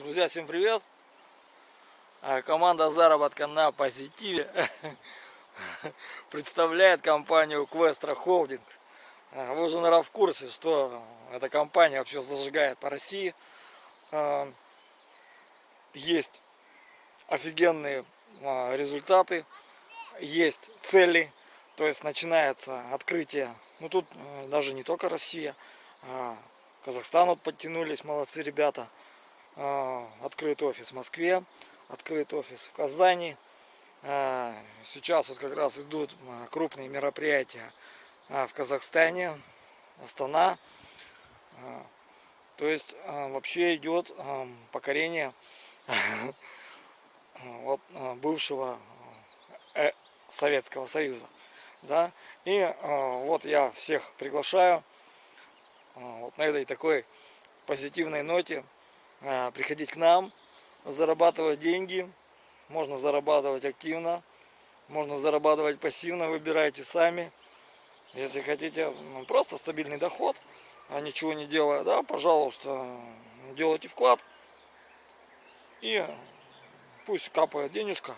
Друзья, всем привет! Команда заработка на позитиве представляет компанию Questra Holding. Вы уже, наверное, в курсе, что эта компания вообще зажигает по России. Есть офигенные результаты, есть цели, то есть начинается открытие. Ну тут даже не только Россия, Казахстан вот подтянулись, молодцы ребята. Открыт офис в Москве, открыт офис в Казани. Сейчас вот как раз идут крупные мероприятия в Казахстане, Астана. То есть вообще идет покорение вот бывшего Советского Союза, да. И вот я всех приглашаю вот на этой такой позитивной ноте приходить к нам, зарабатывать деньги. Можно зарабатывать активно, можно зарабатывать пассивно, выбирайте сами. Если хотите просто стабильный доход, а ничего не делая, да, пожалуйста, делайте вклад. И пусть капает денежка,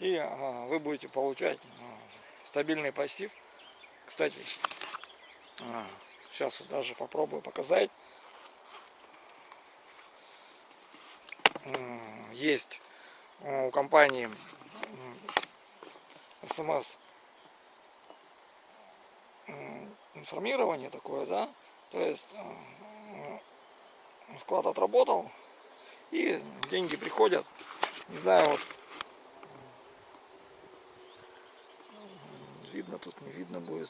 и вы будете получать стабильный пассив. Кстати, сейчас вот даже попробую показать. Есть у компании СМС информирование такое, да, то есть вклад отработал и деньги приходят. Не знаю, вот видно тут, не видно будет.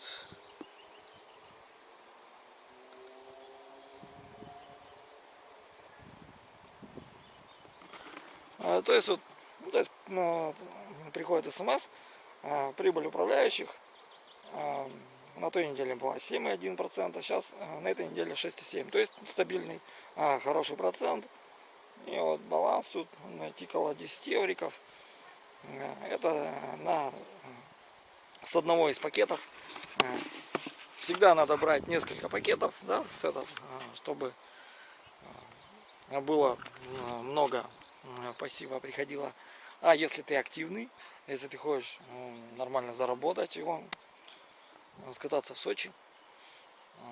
То есть вот, приходит СМС, прибыль управляющих на той неделе была 7,1%, сейчас на этой неделе 6,7%. То есть стабильный, хороший процент. И вот баланс тут найти около 10 евриков. Это с одного из пакетов. Всегда надо брать несколько пакетов, да, чтобы было много пассива приходило. А если ты активный, если ты хочешь нормально заработать его, скататься в Сочи.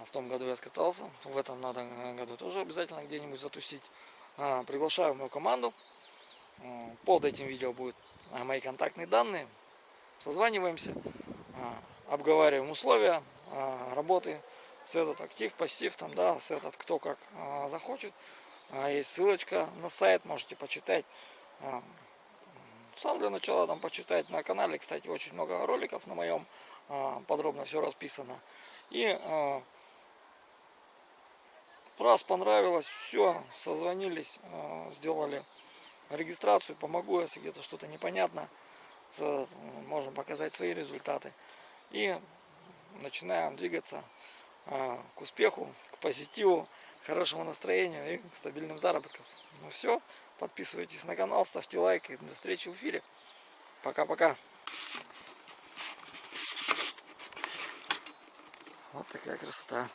В том году я скатался, в этом году тоже обязательно где-нибудь затусить. Приглашаю в мою команду. Под этим видео будут мои контактные данные. Созваниваемся, обговариваем условия работы, с этот актив, пассив, там, да, с этот кто как захочет. Есть ссылочка на сайт, можете почитать. Сам для начала там почитать на канале, кстати, очень много роликов на моем, подробно все расписано. И раз понравилось, все, созвонились, сделали регистрацию, помогу, если где-то что-то непонятно, можем показать свои результаты. И начинаем двигаться к успеху, к позитиву, к хорошему настроению и к стабильным заработкам. Ну все, подписывайтесь на канал, ставьте лайк и до встречи в эфире. Пока-пока. Вот такая красота.